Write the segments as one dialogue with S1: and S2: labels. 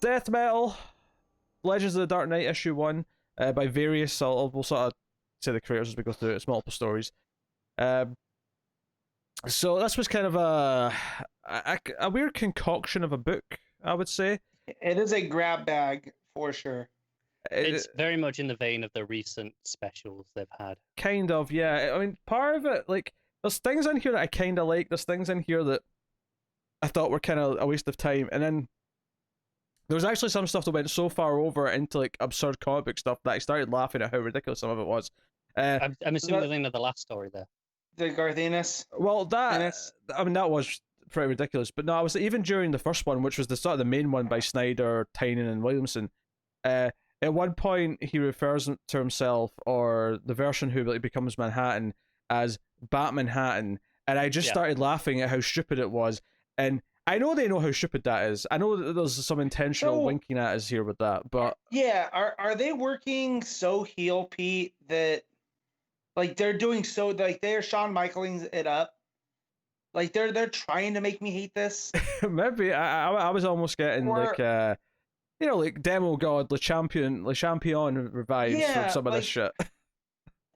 S1: Death Metal, Legends of the Dark Knight issue 1, by various. We'll sort of say the creators as we go through it. It's multiple stories. Um, so this was kind of a weird concoction of a book, I would say.
S2: It is a grab bag for sure.
S3: It's very much in the vein of the recent specials they've had.
S1: Kind of, yeah. I mean, part of it, like, there's things in here that I kind of like. There's things in here that I thought were kind of a waste of time. And then there was actually some stuff that went so far over into, like, absurd comic book stuff that I started laughing at how ridiculous some of it was.
S3: I'm assuming the thing of the last story there.
S2: The Garthanis.
S1: Well, that was pretty ridiculous. But no, I was even during the first one, which was the sort of the main one by Snyder, Tynion, and Williamson. At one point, he refers to himself, or the version who becomes Manhattan, as Batman Hatton, and I just started laughing at how stupid it was. And I know they know how stupid that is. I know that there's some intentional winking at us here with that, but
S2: yeah, are they working so heel, Pete, that like they're doing so like they're Shawn Michaeling it up? Like they're trying to make me hate this.
S1: Maybe I was almost getting like Demo God, Le Champion revives from some of this shit.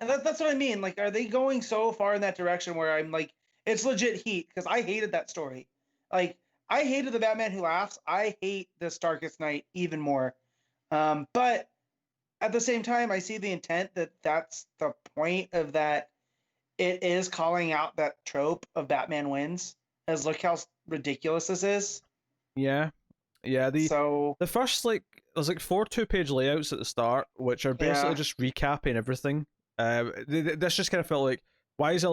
S2: And that's what I mean. Like, are they going so far in that direction where I'm like, it's legit heat? Because I hated that story. Like, I hated the Batman Who Laughs. I hate this Darkest Night even more. But at the same time, I see the intent that's the point of that. It is calling out that trope of Batman wins, as look how ridiculous this is.
S1: Yeah. The first there's 4 2-page layouts at the start, which are basically just recapping everything. This just kind of felt like, why is it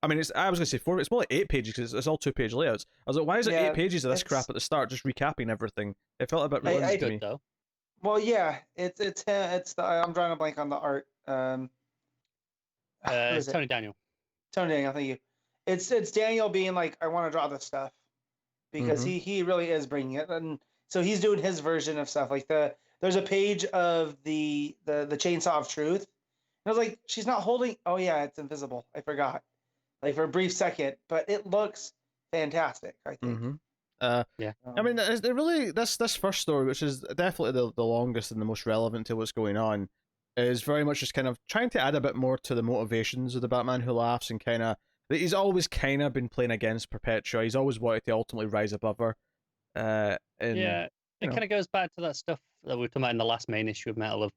S1: I was gonna say 4, it's more like 8 pages because it's all 2-page layouts. I was like, why is it 8 pages of this crap at the start, just recapping everything? It felt a bit redundant to me.
S3: Though.
S2: Well, yeah, it's I'm drawing a blank on the art.
S3: It's Tony Daniel.
S2: Tony Daniel, thank you. It's Daniel being like, I want to draw this stuff. Because he really is bringing it, and so he's doing his version of stuff. Like there's a page of the Chainsaw of Truth. And I was like, she's not holding. Oh yeah, it's invisible. I forgot. Like for a brief second, but it looks fantastic. I think.
S1: Yeah. I mean, it really this first story, which is definitely the longest and the most relevant to what's going on, is very much just kind of trying to add a bit more to the motivations of the Batman Who Laughs, and kind of. He's always kind of been playing against Perpetua. He's always wanted to ultimately rise above her. It
S3: kind of goes back to that stuff that we were talking about in the last main issue of Metal of,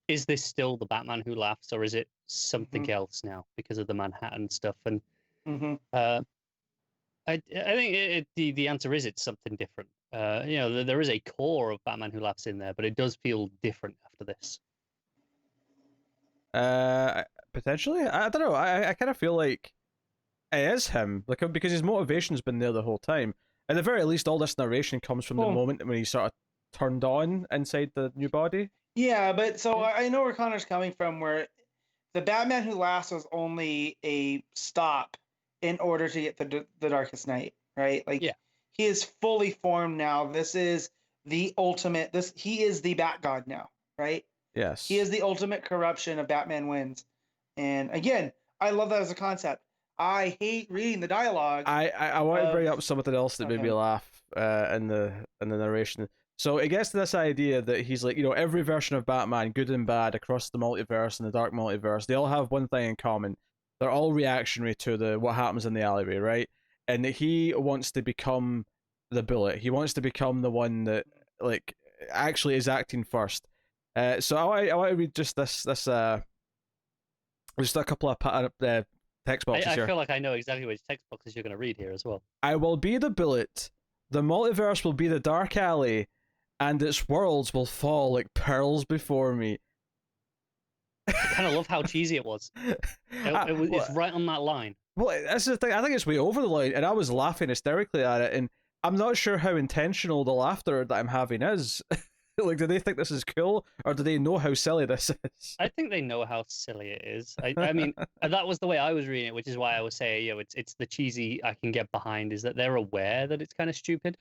S3: is this still the Batman Who Laughs, or is it something else now because of the Manhattan stuff? And I think the answer is it's something different. There is a core of Batman Who Laughs in there, but it does feel different after this.
S1: Potentially, I don't know. I kind of feel like it is him, because his motivation's been there the whole time. At the very least, all this narration comes from the moment when he sort of turned on inside the new body.
S2: Yeah, but so I know where Connor's coming from, where the Batman Who Laughs was only a stop in order to get the Darkest Night, right? Like, he is fully formed now. This is the ultimate. He is the Bat God now, right?
S1: Yes.
S2: He is the ultimate corruption of Batman Wins, and again, I love that as a concept. I hate reading the dialogue.
S1: I want to bring up something else that made me laugh in the narration. So it gets to this idea that he's like, every version of Batman, good and bad, across the multiverse and the dark multiverse, they all have one thing in common. They're all reactionary to what happens in the alleyway, right? And he wants to become the bullet. He wants to become the one that actually is acting first. So I want to read just this just a couple of text boxes here.
S3: I feel like I know exactly which text boxes you're going to read here as well.
S1: I will be the bullet, the multiverse will be the dark alley, and its worlds will fall like pearls before me.
S3: I kind of love how cheesy it was. It's right on that line.
S1: Well, that's the thing. I think it's way over the line, and I was laughing hysterically at it, and I'm not sure how intentional the laughter that I'm having is. Do they think this is cool, or do they know how silly this is?
S3: I think they know how silly it is. I mean, that was the way I was reading it, which is why I was saying, it's the cheesy I can get behind, is that they're aware that it's kind of stupid,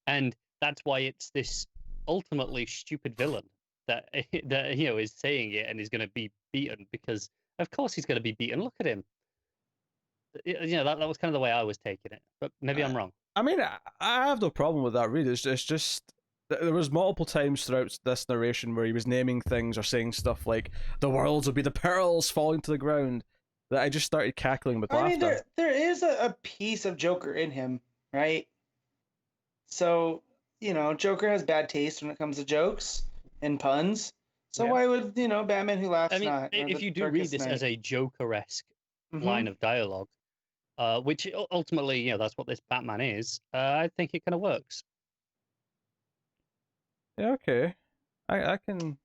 S3: and that's why it's this ultimately stupid villain that is saying it and is going to be beaten, because of course he's going to be beaten. Look at him. That was kind of the way I was taking it, but maybe I'm wrong.
S1: I mean, I have no problem with that. Really, it's just. there was multiple times throughout this narration where he was naming things or saying stuff like the worlds will be the pearls falling to the ground, that I just started cackling with
S2: I mean,
S1: laughter.
S2: there is a piece of Joker in him, right? So, Joker has bad taste when it comes to jokes and puns. So
S3: Yeah.
S2: why would, Batman Who Laughs
S3: I mean,
S2: not? Or
S3: if
S2: The
S3: you do read
S2: Darkest
S3: this
S2: Night?
S3: as a Joker-esque
S2: Mhm.
S3: line of dialogue, which ultimately, that's what this Batman is, I think it kind of works.
S1: Yeah, okay, I can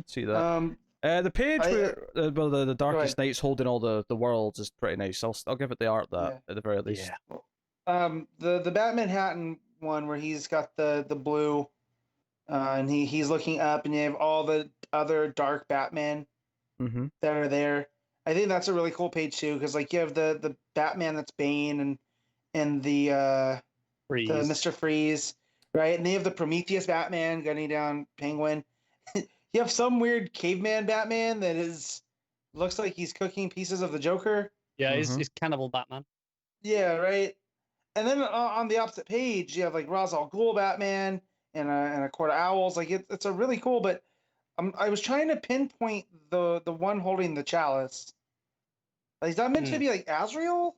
S1: see that.
S2: Um,
S1: The page
S2: I-
S1: where well, the
S2: ahead.
S1: Darkest Knight's holding all the worlds is pretty nice. I'll give it the art that
S2: Yeah.
S1: at the very least.
S3: Yeah.
S2: The Batman Manhattan one where he's got the blue, and he's looking up, and you have all the other dark Batman
S1: Mm-hmm.
S2: that are there. I think that's a really cool page too, because like you have the Batman that's Bane and the
S3: Freeze.
S2: Mr. Freeze, right? And they have the Prometheus Batman gunning down Penguin. You have some weird caveman Batman that looks like he's cooking pieces of the Joker.
S3: Yeah,
S1: Mhm.
S3: it's Cannibal Batman.
S2: Yeah, right. And then on the opposite page, you have like Ra's al Ghul Batman and a Court of Owls. Like it's a really cool. But I was trying to pinpoint the one holding the chalice. Like, is that meant to be like Azrael,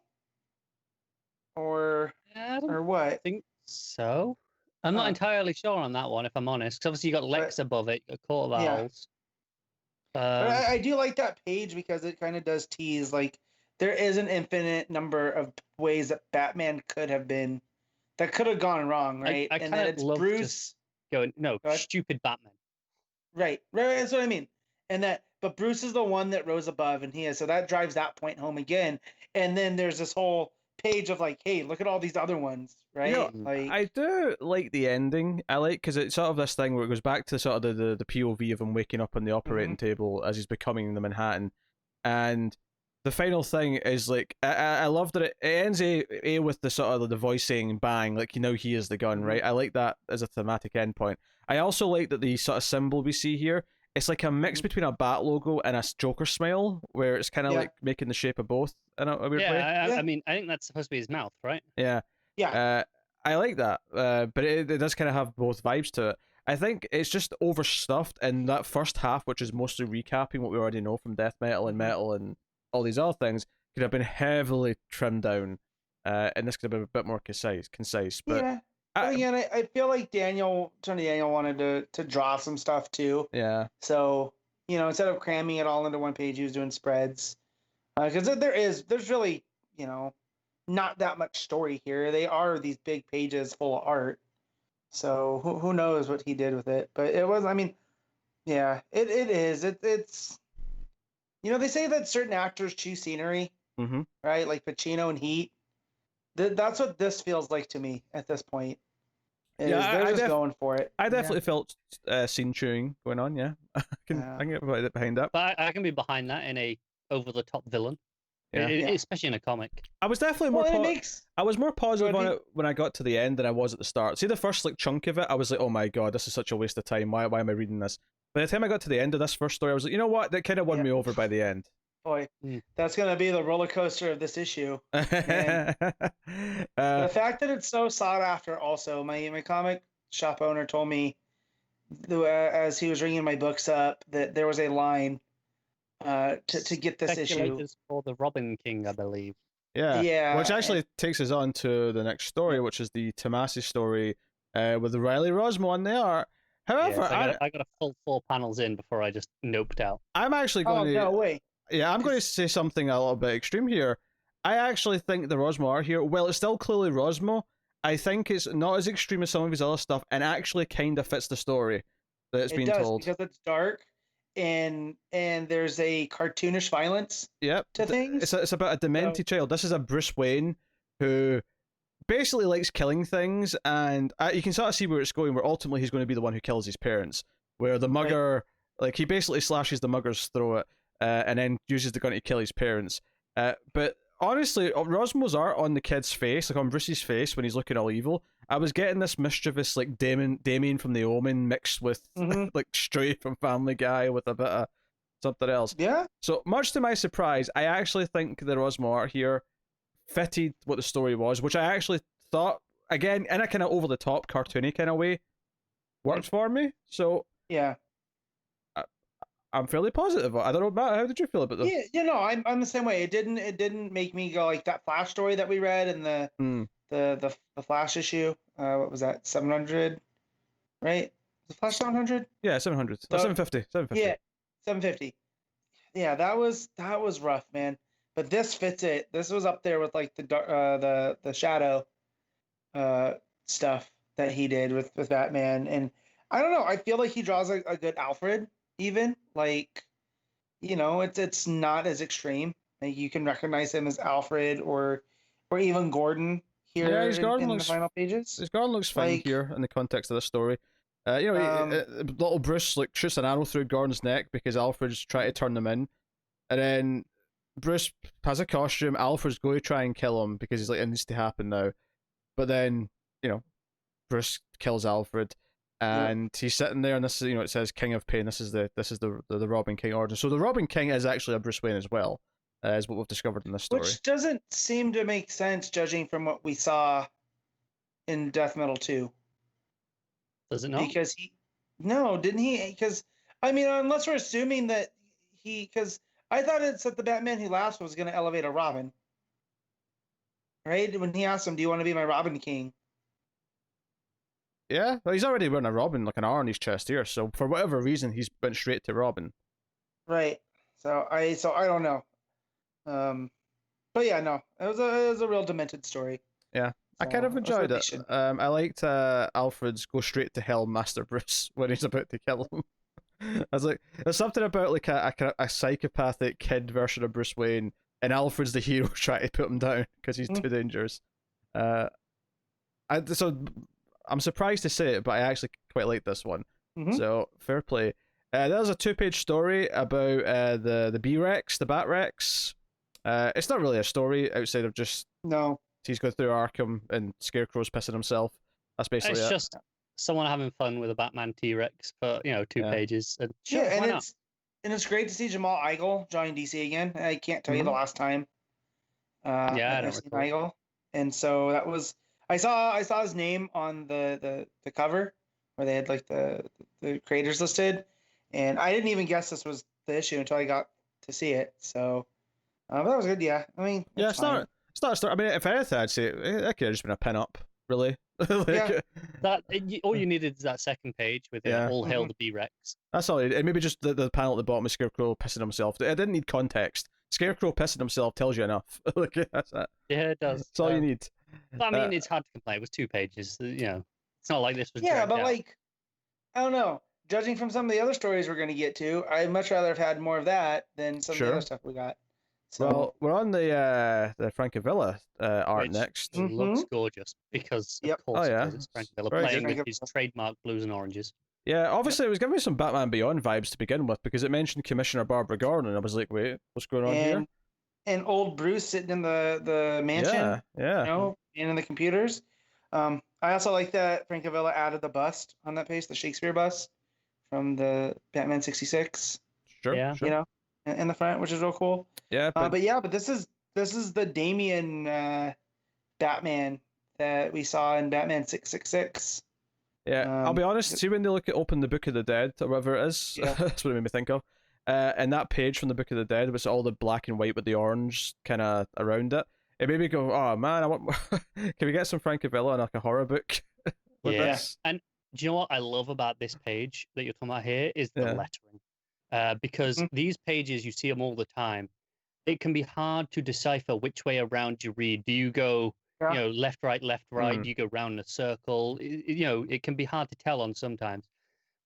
S2: or
S3: I don't
S2: what?
S3: think so. I'm not
S2: Huh.
S3: entirely sure on that one, if I'm honest. Because obviously you got Lex above it, a Court of
S2: Yeah.
S3: Owls.
S2: But I do like that page because it kind of does tease like there is an infinite number of ways that Batman could have been, that could have gone wrong, right?
S3: I
S2: and
S3: kind
S2: then
S3: of
S2: it's
S3: love
S2: Bruce.
S3: going, no,
S2: Go ahead.
S3: stupid Batman.
S2: Right. That's what I mean. But Bruce is the one that rose above, and he is, so that drives that point home again. And then there's this whole page of like, hey, look at all these other ones, right? Like,
S1: I do like the ending. I like because it's sort of this thing where it goes back to sort of the POV of him waking up on the operating table as he's becoming the Manhattan, and the final thing is like I love that it ends a with the sort of the voice saying bang, like he is the gun, right? I like that as a thematic endpoint. I also like that the sort of symbol we see here, it's like a mix between a bat logo and a Joker smile, where it's kind of like making the shape of both in a weird way.
S3: I mean, I think that's supposed to be his mouth, right?
S1: Yeah.
S2: Yeah.
S1: I like that, but it does kind of have both vibes to it. I think it's just overstuffed in that first half, which is mostly recapping what we already know from Death Metal and Metal and all these other things, could have been heavily trimmed down, and this could have been a bit more concise. But
S2: yeah. But again, I feel like Tony Daniel wanted to draw some stuff too.
S1: Yeah.
S2: So, instead of cramming it all into one page, he was doing spreads. Because there's really, not that much story here. They are these big pages full of art. So who knows what he did with it? But it was, I mean, yeah, it is. It's they say that certain actors choose scenery, right? Like Pacino and Heat. That's what this feels like to me at this point. They're just going for it.
S1: I definitely felt scene chewing going on. Yeah, I can get behind that.
S3: But I can be behind that in a over the top villain.
S1: Yeah.
S3: Especially in a comic.
S1: I was definitely I was more positive on it when I got to the end than I was at the start. See the first chunk of it, I was like, oh my god, this is such a waste of time. Why am I reading this? By the time I got to the end of this first story, I was like, you know what? That kind of won me over by the end.
S2: Boy, that's gonna be the roller coaster of this issue. The fact that it's so sought after, also, my comic shop owner told me as he was ringing my books up that there was a line to get this issue
S3: for the Robin King, I believe.
S1: Yeah. Which actually takes us on to the next story, which is the Tomasi story with Riley Rosmo on the art. However,
S3: I got a full 4 panels in before I just noped out.
S1: I'm actually going to.
S2: Oh, no way.
S1: Yeah, I'm going to say something a little bit extreme here. I actually think the Rosmo art here, well, it's still clearly Rosmo. I think it's not as extreme as some of his other stuff, and actually kind of fits the story that it's being told.
S2: Because it's dark, and there's a cartoonish violence.
S1: Yep.
S2: To things.
S1: It's about a demented child. This is a Bruce Wayne who basically likes killing things, and you can sort of see where it's going. Where ultimately he's going to be the one who kills his parents. Where the mugger, like he basically slashes the mugger's throat, and then uses the gun to kill his parents. But honestly, Rosmo's art on the kid's face, like on Bruce's face when he's looking all evil, I was getting this mischievous, like Damien from The Omen mixed with like Stray from Family Guy with a bit of something else.
S2: Yeah.
S1: So much to my surprise, I actually think the Rosmo art here fitted what the story was, which I actually thought, again, in a kind of over the top, cartoony kind of way, works for me. So
S2: Yeah.
S1: I'm fairly positive. I don't know, Matt. How did you feel about this?
S2: Yeah, I'm the same way. It didn't make me go like that Flash story that we read in the Flash issue. What was that? 700, right? Was it Flash 700?
S1: Yeah, 700.
S2: So,
S1: 750. 750.
S2: Yeah, 750. Yeah, that was rough, man. But this fits it. This was up there with like the Shadow stuff that he did with Batman, and I don't know. I feel like he draws a good Alfred, even like it's not as extreme. Like you can recognize him as Alfred or even Gordon here
S1: Yeah, his Gordon
S2: in the
S1: looks
S2: final pages.
S1: his Gordon looks fine
S2: Like,
S1: here in the context of the story. Little Bruce like shoots an arrow through Gordon's neck because Alfred's trying to turn them in, and then Bruce has a costume. Alfred's going to try and kill him because he's like, it needs to happen now. But then Bruce kills Alfred, and he's sitting there, and this is it says King of Pain. This is the Robin King origin. So the Robin King is actually a Bruce Wayne as well, is what we've discovered in this story.
S2: which doesn't seem to make sense judging from what we saw in Death Metal 2.
S3: Does it not?
S2: Because didn't he? Because I mean, unless we're assuming that because I thought it's that the Batman Who Laughs was going to elevate a Robin, right? When he asked him, "Do you want to be my Robin King?"
S1: Yeah, well, he's already wearing a Robin, like an R on his chest here. So for whatever reason, he's went straight to Robin.
S2: Right. So I don't know. But yeah, no, it was a real demented story.
S1: Yeah. I kind of enjoyed it. I liked Alfred's go straight to hell, Master Bruce, when he's about to kill him. I was like, there's something about like a psychopathic kid version of Bruce Wayne, and Alfred's the hero trying to put him down because he's too dangerous. So I'm surprised to say it, but I actually quite like this one.
S2: Mm-hmm.
S1: So fair play. There's a 2-page story about the B-Rex, the Bat-Rex. It's not really a story outside of just he's going through Arkham and Scarecrow's pissing himself. That's basically
S3: It's just someone having fun with a Batman T-Rex for 2 pages. And sure,
S2: and it's great to see Jamal Igle join DC again. I can't tell you the last time.
S3: I don't
S2: seen Igle, and so that was I saw his name on the cover where they had like the creators listed, and I didn't even guess this was the issue until I got to see it. So but that was good. Yeah, I mean,
S1: it's not a story. I mean, if anything, I'd say it could have just been a pin-up, really.
S3: All you needed is that second page with all hail the B-Rex.
S1: That's all. And maybe just the panel at the bottom of Scarecrow pissing himself. It didn't need context. Scarecrow pissing himself tells you enough. That's it.
S3: Yeah, it does.
S1: That's all you need.
S3: I mean, it's hard to complain. It was 2 pages. It's not like this was.
S2: Yeah, but
S3: out.
S2: like, I don't know. Judging from some of the other stories we're going to get to, I'd much rather have had more of that than some of the other stuff we got. So,
S1: well, we're on the Francavilla art next.
S3: Looks gorgeous because of course it's Francavilla playing with his trademark blues and oranges.
S1: Yeah, obviously it was giving me some Batman Beyond vibes to begin with because it mentioned Commissioner Barbara Gordon, and I was like, wait, what's going on here?
S2: And old Bruce sitting in the mansion, and in the computers. I also like that Francavilla added the bust on that page, the Shakespeare bust from the Batman 66.
S1: Sure.
S2: In the front, which is real cool.
S1: Yeah,
S2: but this is the Damian Batman that we saw in Batman 666.
S1: Yeah, I'll be honest. See when they look at Open the Book of the Dead or whatever it is, that's what it made me think of. And that page from the Book of the Dead was all the black and white with the orange kind of around it. It made me go, oh man, I want. Can we get some Francavilla and like a horror book? This?
S3: And do you know what I love about this page that you're talking about here is the lettering, because these pages you see them all the time. It can be hard to decipher which way around you read. Do you go, left, right? Do you go round a circle? It can be hard to tell on sometimes.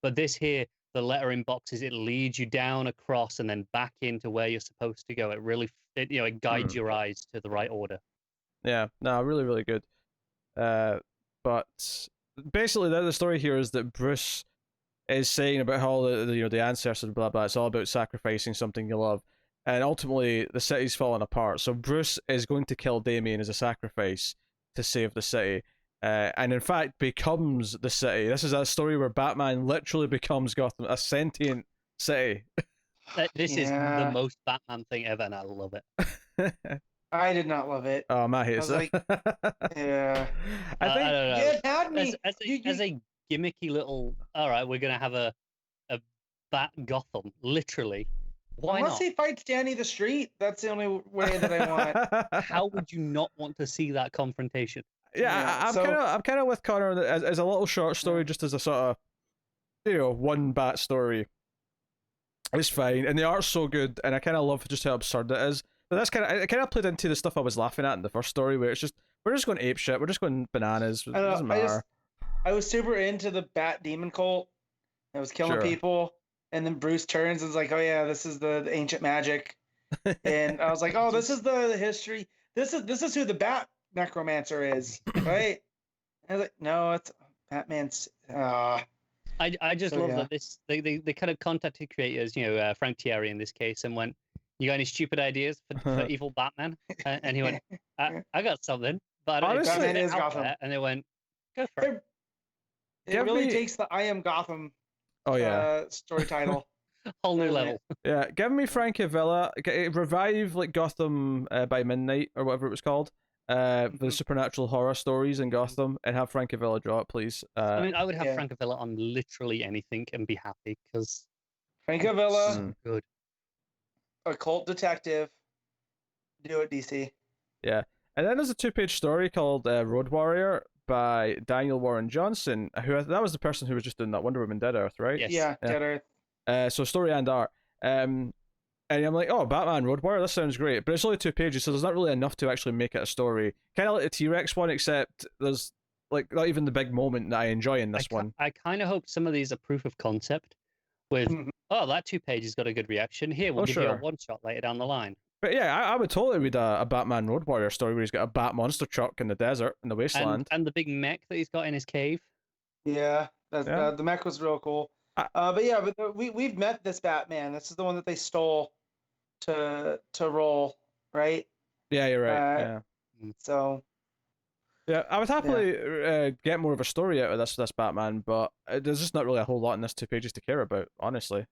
S3: But this here, the lettering boxes, it leads you down across and then back into where you're supposed to go. It really, it guides your eyes to the right order. Yeah,
S1: no, really, really good. But basically, the story here is that Bruce is saying about how the ancestors, blah blah. It's all about sacrificing something you love. And ultimately, the city's falling apart. So Bruce is going to kill Damian as a sacrifice to save the city. And in fact, becomes the city. This is a story where Batman literally becomes Gotham, a sentient city.
S3: This is the most Batman thing ever, and I love it.
S2: I did not love it.
S1: Oh, Matt hates it.
S2: Yeah.
S3: I don't know.
S2: It had me.
S3: As a gimmicky little. All right, we're gonna have a Bat Gotham, literally. Why
S2: Unless
S3: not?
S2: he fights Danny the Street, that's the only way that I want.
S3: How would you not want to see that confrontation?
S1: Yeah, I'm kind of with Connor as a little short story, just as a sort of, one bat story. It's fine, and the art's so good, and I kind of love just how absurd it is. But it kind of played into the stuff I was laughing at in the first story, where it's just we're just going ape shit, we're just going bananas. It doesn't matter.
S2: I was super into the Bat Demon cult that was killing people, and then Bruce turns and is like, "Oh yeah, this is the ancient magic," and I was like, "Oh, this is the history. This is who the Bat Necromancer is, right?" I was like, "No, it's Batman's."
S3: I just love that they kind of contacted creators, Frank Thierry in this case, and went, "You got any stupid ideas for evil Batman?" And he went, "I got something, but
S1: honestly,
S2: Batman is Gotham."
S3: And they went, "Go for it."
S2: It really takes the "I Am Gotham" story title.
S3: Whole new level.
S1: Yeah, give me Frankie Villa, revive like Gotham by Midnight or whatever it was called. The supernatural horror stories in Gotham, and have Frankie Villa draw it, please.
S3: I mean, I would have Frankie Villa on literally anything and be happy, because
S2: Frankie Villa,
S3: so good.
S2: Occult detective. Do it, DC.
S1: Yeah, and then there's a 2-page story called Road Warrior by Daniel Warren Johnson, that was the person who was just doing that Wonder Woman Dead Earth, right?
S3: Yes.
S2: Yeah, Dead Earth.
S1: So story and art. And I'm like, oh, Batman Road Warrior, this sounds great, but it's only 2 pages, so there's not really enough to actually make it a story. Kind of like the T-Rex one, except there's like not even the big moment that I enjoy in this one.
S3: I kind of hope some of these are proof of concept, with that 2 pages got a good reaction. Here, we'll give you a one-shot later down the line.
S1: But yeah, I would totally read a Batman Road Warrior story where he's got a bat monster truck in the desert, in the wasteland.
S3: And the big mech that he's got in his cave.
S2: Yeah, the mech was real cool. But we've met this Batman. This is the one that they stole to roll, right?
S1: Yeah, you're right.
S2: So.
S1: Yeah, I would happily get more of a story out of this Batman, but there's just not really a whole lot in this 2 pages to care about, honestly.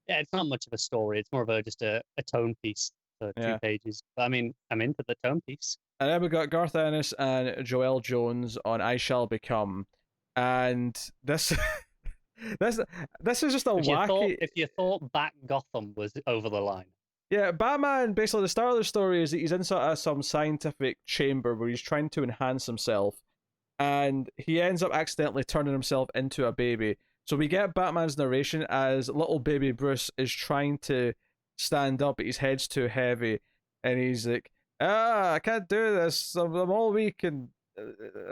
S3: Yeah, it's not much of a story. It's more of just a tone piece for 2 pages. But I mean, I'm into the tone piece.
S1: And then we got Garth Ennis and Joelle Jones on I Shall Become, and this this is just a wacky.
S3: If you thought Bat Gotham was over the line.
S1: Yeah, Batman, basically the start of the story is that he's in sort of some scientific chamber where he's trying to enhance himself, and he ends up accidentally turning himself into a baby. So we get Batman's narration as little baby Bruce is trying to stand up, but his head's too heavy, and he's like, I can't do this, I'm all weak, and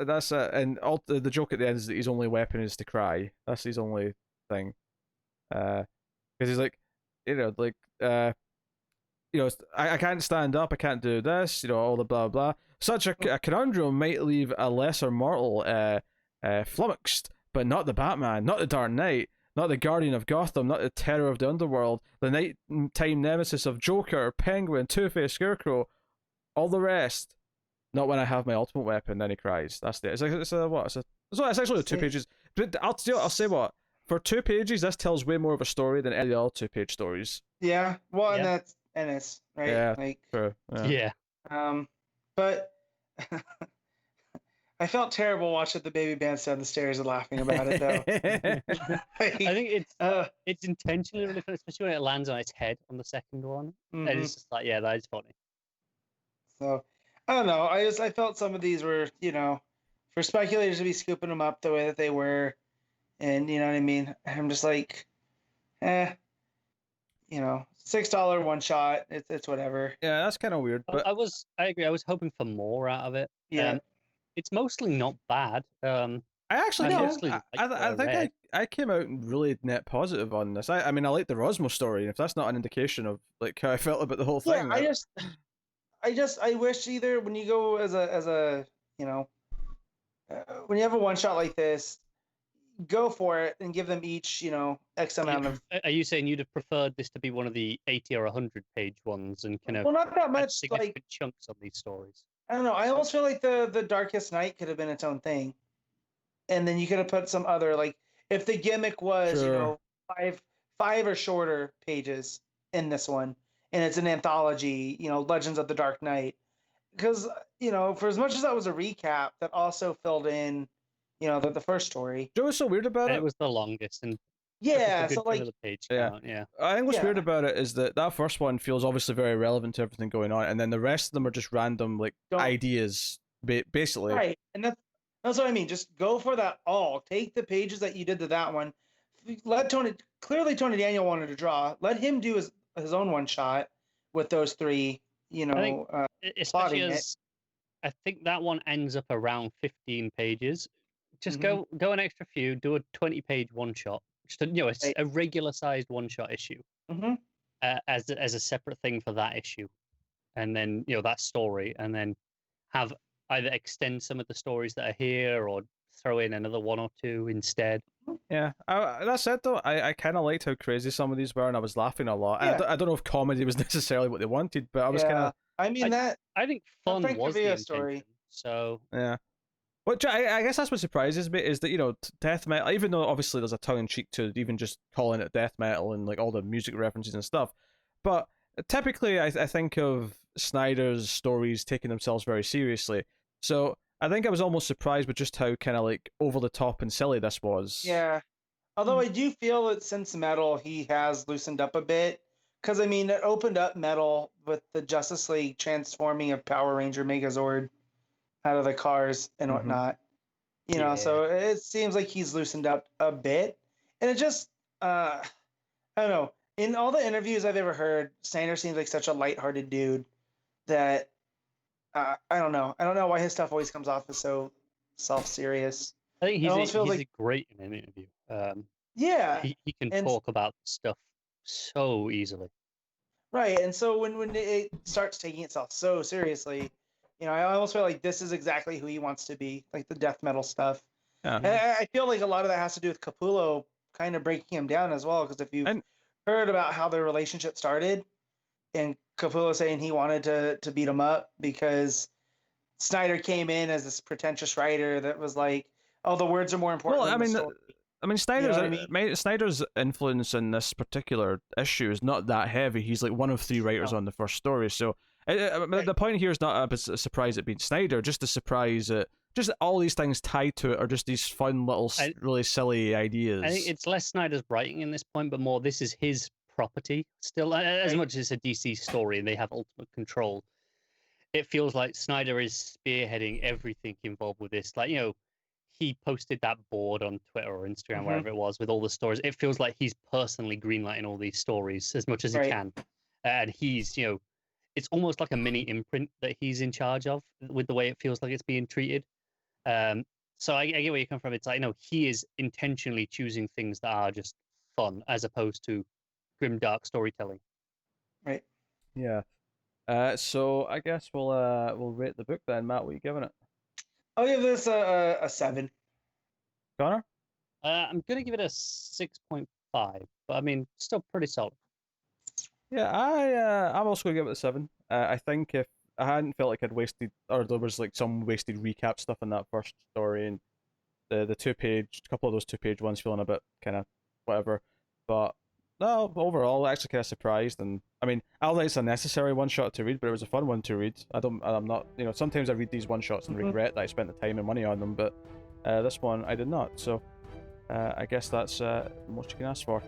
S1: that's it. And the joke at the end is that his only weapon is to cry. That's his only thing. Because he's like, I can't stand up, I can't do this, all the blah blah. Such a conundrum might leave a lesser mortal flummoxed, but not the Batman, not the Dark Knight, not the Guardian of Gotham, not the terror of the underworld, the nighttime nemesis of Joker, Penguin, Two-Face, Scarecrow, all the rest. Not when I have my ultimate weapon. Then he cries. That's it. It's actually 2 pages. But I'll say what, for 2 pages, this tells way more of a story than any of the other 2-page stories.
S2: Yeah, well, and that's Ennis, right?
S1: Yeah, true.
S3: Yeah.
S2: But I felt terrible watching the baby bounce down the stairs and laughing about it, though.
S3: I think it's intentionally really funny, especially when it lands on its head on the second one. And it's just like, that is funny.
S2: So, I don't know. I felt some of these were, for speculators to be scooping them up the way that they were, and you know what I mean? I'm just like, $6 one shot. It's whatever.
S1: Yeah, that's kind of weird. But
S3: I agree. I was hoping for more out of it.
S2: Yeah.
S3: It's mostly not bad.
S1: I actually I think I came out really net positive on this. I mean I like the Rosmo story, and if that's not an indication of like how I felt about the whole thing.
S2: Yeah, I wish either when you go as a when you have a one shot like this, go for it and give them each X amount of.
S3: Are you saying you'd have preferred this to be one of the 80 or 100 page ones and kind of
S2: not that much
S3: significant chunks of these stories?
S2: I don't know. I almost feel like the Darkest Night could have been its own thing, and then you could have put some other, like, if the gimmick was five or shorter pages in this one, and it's an anthology, Legends of the Dark Knight, because for as much as that was a recap, that also filled in, the first story.
S1: You know what's so weird about
S3: And
S1: it?
S3: it was the longest and took up
S2: Yeah,
S3: a good
S2: so
S3: chunk
S2: like
S3: of the page
S1: Yeah.
S3: count. Yeah.
S1: I think what's weird
S2: Yeah.
S1: about it is that first one feels obviously very relevant to everything going on, and then the rest of them are just random like
S2: Don't-
S1: ideas, basically.
S2: right, and that's what I mean. Just go for that all. Take the pages that you did to that one. Let Tony Daniel wanted to draw. Let him do his own one shot with those three.
S3: I think, especially
S2: plotting it.
S3: as I think that one ends up around 15 pages. Just
S2: Mhm.
S3: go an extra few, do a 20-page one shot. Just
S2: Right.
S3: a regular sized one shot issue
S2: Mhm.
S3: as a separate thing for that issue, and then that story, and then have either extend some of the stories that are here or throw in another one or two instead.
S1: Yeah, that said though, I kind of liked how crazy some of these were, and I was laughing a lot.
S2: Yeah.
S1: I don't know if comedy was necessarily what they wanted, but I was kind
S2: Yeah.
S1: of
S2: I mean that
S3: I think fun
S2: Frank
S3: was the
S2: Villa
S3: intention.
S2: story.
S3: So
S1: yeah. Which I guess that's what surprises me is that death metal, even though obviously there's a tongue in cheek to even just calling it death metal and like all the music references and stuff, but typically I think of Snyder's stories taking themselves very seriously. So I think I was almost surprised with just how kind of like over the top and silly this was.
S2: Yeah. Although I do feel that since Metal, he has loosened up a bit. Because, I mean, it opened up Metal with the Justice League transforming a Power Ranger Megazord out of the cars and
S1: Mhm.
S2: whatnot.
S3: Yeah.
S2: So it seems like he's loosened up a bit. And it just, I don't know. In all the interviews I've ever heard, Snyder seems like such a lighthearted dude that, I don't know. I don't know why his stuff always comes off as so self-serious.
S3: I think
S2: It almost feels
S3: he's
S2: like,
S3: great in an interview.
S2: yeah.
S3: He can
S2: And
S3: talk about stuff so easily.
S2: right, and so when it starts taking itself so seriously, I almost feel like this is exactly who he wants to be, like the death metal stuff.
S1: Yeah.
S2: And I feel like a lot of that has to do with Capullo kind of breaking him down as well, because if you've
S1: And
S2: heard about how their relationship started, and Capullo saying he wanted to beat him up because Snyder came in as this pretentious writer that was like, oh, the words are more important
S1: well,
S2: than the story.
S1: I mean, Snyder's
S2: what I mean?
S1: Snyder's influence in this particular issue is not that heavy. He's like one of three writers
S2: No.
S1: on the first story. So
S2: Right.
S1: the point here is not a surprise at being Snyder, just a surprise at just all these things tied to it are just these fun little really silly ideas.
S3: I think it's less Snyder's writing in this point, but more this is his property still. As
S2: Right.
S3: much as it's a DC story and they have ultimate control, it feels like Snyder is spearheading everything involved with this. Like, he posted that board on Twitter or Instagram,
S2: Mhm.
S3: wherever it was, with all the stories. It feels like he's personally greenlighting all these stories as much as he
S2: Right.
S3: can. And he's, it's almost like a mini imprint that he's in charge of with the way it feels like it's being treated. So I get where you come from. It's like, he is intentionally choosing things that are just fun as opposed to grim, dark storytelling.
S2: Right.
S1: Yeah. So I guess we'll rate the book then. Matt, what are you giving it?
S2: I'll give this a 7.
S1: Connor?
S3: I'm going to give it a 6.5, but I mean, still pretty solid.
S1: Yeah, I'm also gonna give it a 7. I think if I hadn't felt like I'd wasted, or there was like some wasted recap stuff in that first story, and the couple of those 2-page ones feeling a bit kind of whatever, but no, overall actually kind of surprised. And I mean, I don't think it's a necessary one shot to read, but it was a fun one to read. I'm not, sometimes I read these one shots and regret that I spent the time and money on them, but this one I did not. So I guess that's the most you can ask for.